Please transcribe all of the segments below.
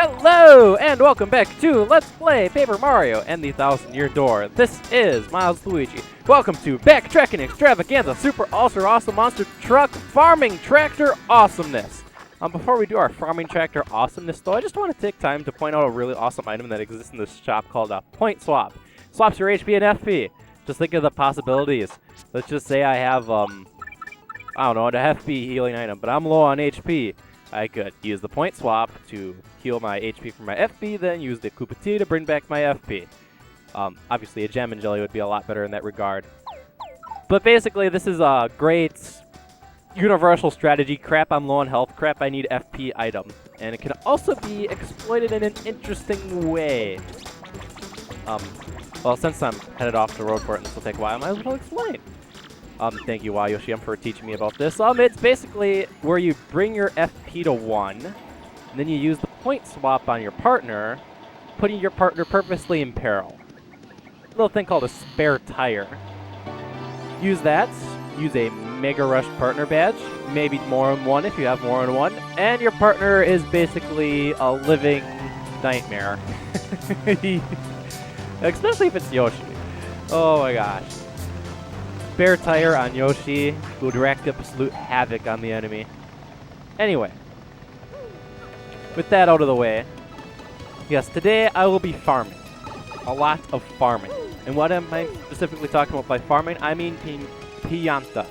Hello, and welcome back to Let's Play Paper Mario and the 1000-Year Door. This is Milesluigi. Welcome to Backtracking Extravaganza Super Ultra Awesome Monster Truck Farming Tractor Awesomeness. Before we do our Farming Tractor Awesomeness, though, I just want to take time to point out a really awesome item that exists in this shop called a Point Swap. Swaps your HP and FP. Just think of the possibilities. Let's just say I have, I don't know, an FP healing item, but I'm low on HP. I could use the Point Swap to heal my HP from my FP, then use the Koopa Tea to bring back my FP. Obviously, a Gem and Jelly would be a lot better in that regard. But basically, this is a great universal strategy. Crap, I'm low on health. Crap, I need FP item. And it can also be exploited in an interesting way. Well, since I'm headed off the road for it and this will take a while, I might as well explain. Thank you, Yoshi, for teaching me about this. It's basically where you bring your FP to 1, and then you use the Point Swap on your partner, putting your partner purposely in peril. A little thing called a spare tire. Use that, use a Mega Rush partner badge, maybe more than one if you have more than one, and your partner is basically a living nightmare. Especially if it's Yoshi. Oh my gosh. Spare tire on Yoshi would wreak absolute havoc on the enemy. Anyway, with that out of the way, yes, today I will be farming. A lot of farming. And what am I specifically talking about by farming? I mean Piantas.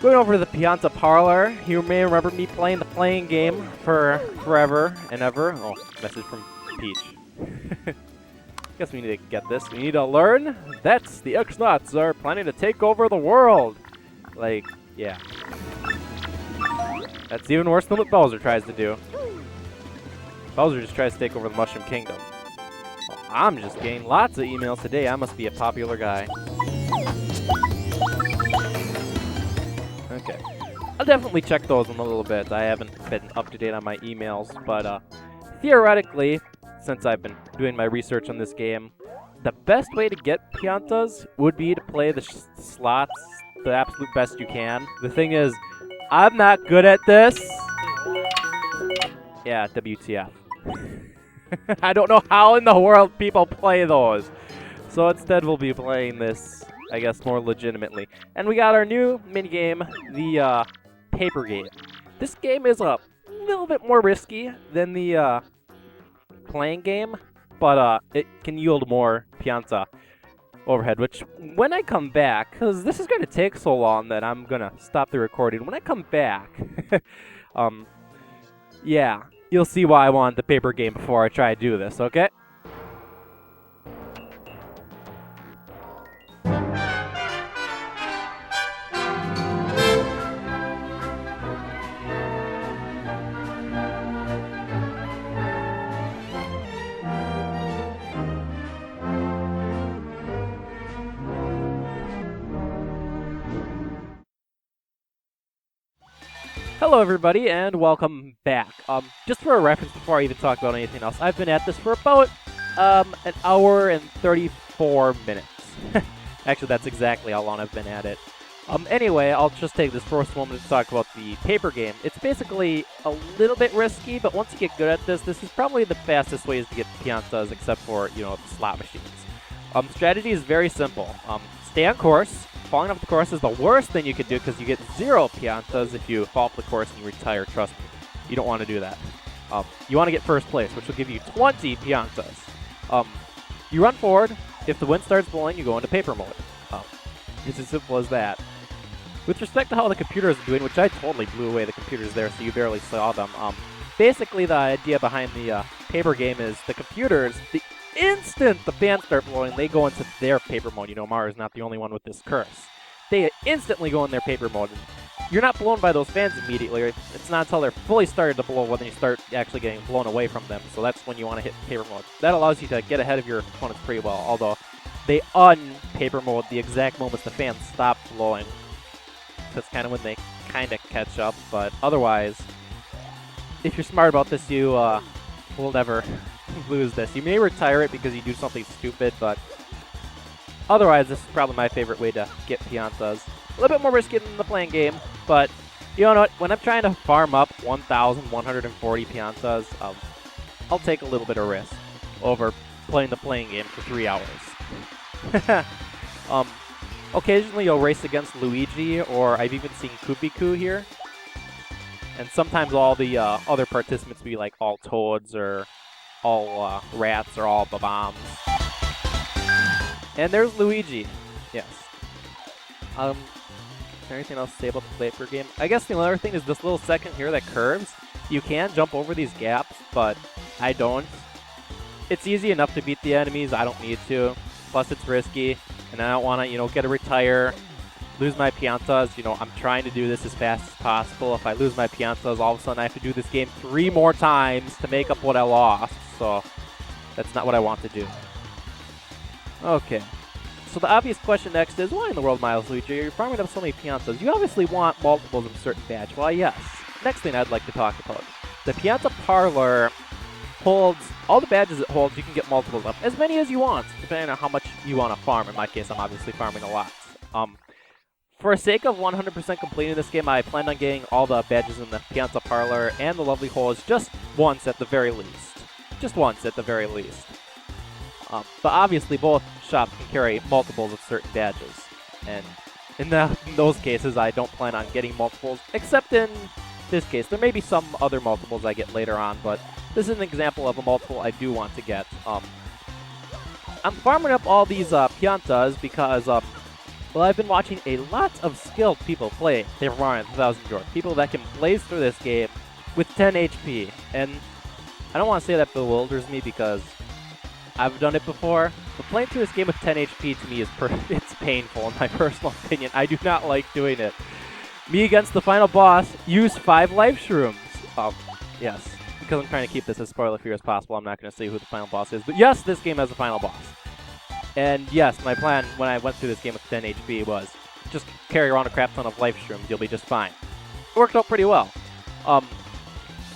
Going over to the Pianta Parlor, you may remember me playing the playing game for forever and ever. Oh, message from Peach. Guess we need to get this. We need to learn that the x-nauts are planning to take over the world. Like, yeah. That's even worse than what Bowser tries to do. Bowser just tries to take over the Mushroom Kingdom. Well, I'm just getting lots of emails today. I must be a popular guy. Okay. I'll definitely check those in a little bit. I haven't been up to date on my emails, but theoretically, since I've been doing my research on this game, the best way to get Piantas would be to play the slots the absolute best you can. The thing is, I'm not good at this. Yeah, WTF. I don't know how in the world people play those. So instead we'll be playing this, I guess, more legitimately. And we got our new minigame, the paper game. This game is a little bit more risky than the playing game, but it can yield more Pianta overhead, which when I come back, because this is going to take so long that I'm going to stop the recording. When I come back, yeah, you'll see why I wanted the paper game before I try to do this, okay? Hello everybody, and welcome back. Just for a reference before I even talk about anything else, I've been at this for about an hour and 34 minutes. Actually, that's exactly how long I've been at it. Anyway, I'll just take this first moment to talk about the paper game. It's basically a little bit risky, but once you get good at this, this is probably the fastest ways to get Piantas, except for, you know, the slot machines. Strategy is very simple. Stay on course. Falling off the course is the worst thing you could do because you get 0 Piantas if you fall off the course and you retire. Trust me, you don't want to do that. You want to get first place, which will give you 20 Piantas. You run forward. If the wind starts blowing, you go into paper mode. It's as simple as that. With respect to how the computer is doing, which I totally blew away the computers there, so you barely saw them. Basically, the idea behind the paper game is the computers, the instant the fans start blowing, they go into their paper mode. You know, Mario's not the only one with this curse. They instantly go in their paper mode. And you're not blown by those fans immediately. It's not until they're fully started to blow when you start actually getting blown away from them. So that's when you want to hit paper mode. That allows you to get ahead of your opponents pretty well, although they un-paper mode the exact moments the fans stop blowing. That's kind of when they kind of catch up, but otherwise, if you're smart about this, you will never lose this. You may retire it because you do something stupid, but otherwise, this is probably my favorite way to get Piantas. A little bit more risky than the playing game, but You know what? When I'm trying to farm up 1,140 Piantas, I'll take a little bit of risk over playing the playing game for 3 hours. Occasionally you'll race against Luigi, or I've even seen Kubiku here. And sometimes all the other participants be like all toads or all rats or all bombs. And there's Luigi. Yes. Is there anything else to say about the flavor game? I guess the other thing is this little section here that curves. You can jump over these gaps, but I don't. It's easy enough to beat the enemies. I don't need to. Plus, it's risky, and I don't want to, get a retire, lose my Piantas. I'm trying to do this as fast as possible. If I lose my Piantas, all of a sudden I have to do this game 3 more times to make up what I lost. So that's not what I want to do. Okay. So the obvious question next is, why in the world, Milesluigi, are you farming up so many Piantas? You obviously want multiples of a certain badge. Why, yes. Next thing I'd like to talk about. The Pianta Parlor holds all the badges it holds. You can get multiples of as many as you want, depending on how much you want to farm. In my case, I'm obviously farming a lot. For the sake of 100% completing this game, I plan on getting all the badges in the Pianta Parlor and the lovely holes just once at the very least. Just once at the very least. But obviously, both shops can carry multiples of certain badges. And in those cases, I don't plan on getting multiples, except in this case. There may be some other multiples I get later on, but this is an example of a multiple I do want to get. I'm farming up all these Piantas because, well, I've been watching a lot of skilled people play Paper Mario 1000 Door. People that can blaze through this game with 10 HP. And I don't want to say that bewilders me because I've done it before, but playing through this game with 10 HP to me is it's painful in my personal opinion. I do not like doing it. Me against the final boss, use 5 life shrooms. Yes, because I'm trying to keep this as spoiler-free as possible, I'm not going to say who the final boss is. But yes, this game has a final boss. And yes, my plan when I went through this game with 10 HP was just carry around a crap ton of life shrooms, you'll be just fine. It worked out pretty well.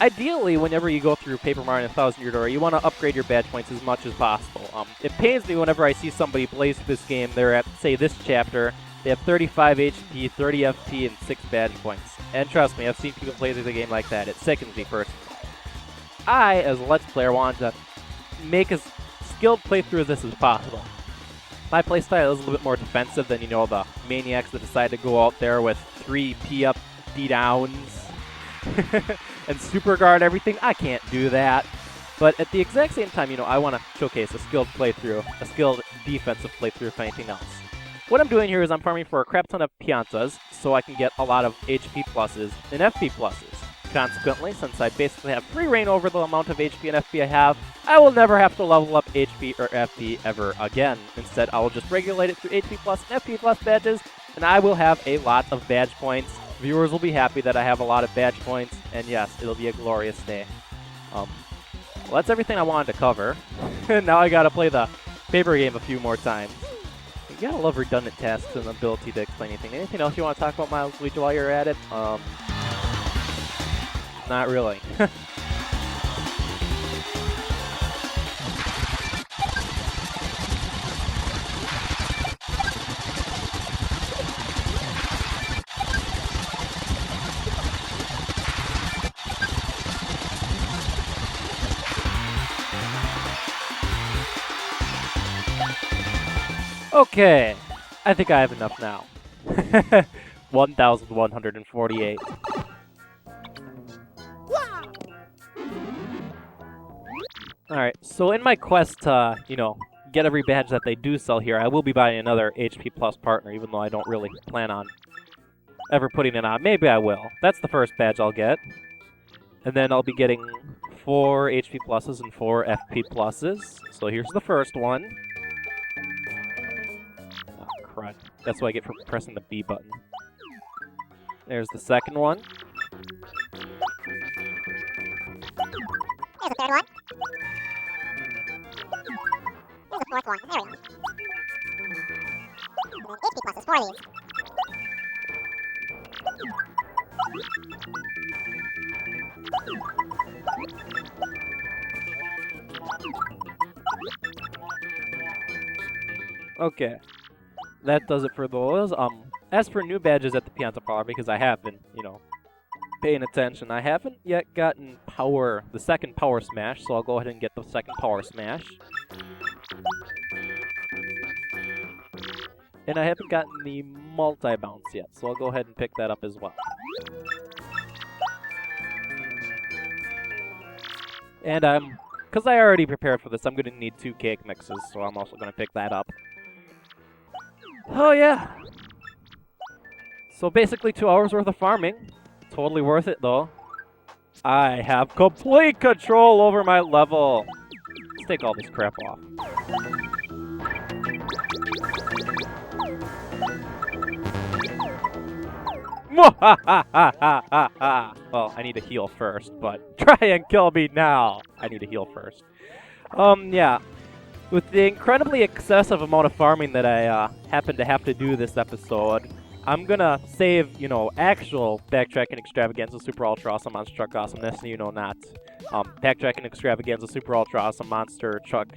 Ideally, whenever you go through Paper Mario 1000 Year Door, you want to upgrade your badge points as much as possible. It pains me whenever I see somebody blaze through this game. They're at, say, this chapter. They have 35 HP, 30 FP, and 6 badge points. And trust me, I've seen people play through the game like that. It sickens me personally. I, as a Let's Player, want to make as skilled playthrough of this as possible. My playstyle is a little bit more defensive than, the maniacs that decide to go out there with 3 P up, D downs. And super guard everything. I can't do that. But at the exact same time, I want to showcase a skilled playthrough, a skilled defensive playthrough if anything else. What I'm doing here is I'm farming for a crap ton of Piantas so I can get a lot of HP pluses and FP pluses. Consequently, since I basically have free reign over the amount of HP and FP I have, I will never have to level up HP or FP ever again. Instead, I will just regulate it through HP plus and FP plus badges, and I will have a lot of badge points. Viewers will be happy that I have a lot of badge points, and yes, it'll be a glorious day. Well, that's everything I wanted to cover. Now I gotta play the paper game a few more times. You gotta love redundant tasks and the ability to explain anything. Anything else you want to talk about, Milesluigi, while you're at it? Not really. Okay, I think I have enough now. 1,148. Alright, so in my quest to, get every badge that they do sell here, I will be buying another HP Plus partner, even though I don't really plan on ever putting it on. Maybe I will. That's the first badge I'll get. And then I'll be getting 4 HP Pluses and 4 FP Pluses. So here's the first one. Oh, crud. That's what I get for pressing the B button. There's the second one. There's the third one. There's the fourth one. There we go. And then HP pluses, 4 of these. Okay. That does it for those. As for new badges at the Pianta Parlor, because I have been, paying attention. I haven't yet gotten the second power smash, so I'll go ahead and get the second power smash. And I haven't gotten the multi-bounce yet, so I'll go ahead and pick that up as well. And because I already prepared for this, I'm going to need 2 cake mixes, so I'm also going to pick that up. Oh yeah! So basically 2 hours worth of farming. Totally worth it though. I have complete control over my level. Let's take all this crap off. Well, I need to heal first, but try and kill me now. I need to heal first. Yeah. With the incredibly excessive amount of farming that I happen to have to do this episode, I'm gonna save, actual Backtracking Extravaganza Super Ultra Awesome Monster Truck Awesomeness, not Backtracking Extravaganza Super Ultra Awesome Monster Truck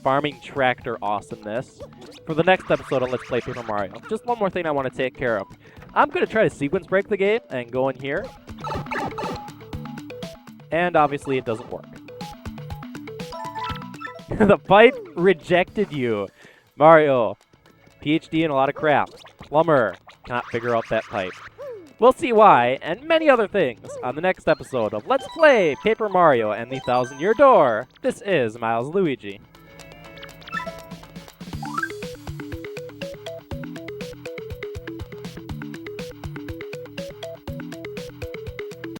Farming Tractor Awesomeness for the next episode of Let's Play Paper Mario. Just one more thing I want to take care of. I'm gonna try to sequence break the game and go in here. And obviously it doesn't work. The pipe rejected you. Mario, PhD in a lot of crap. Plumber, cannot figure out that pipe. We'll see why, and many other things, on the next episode of Let's Play Paper Mario and the 1000-Year Door. This is Milesluigi.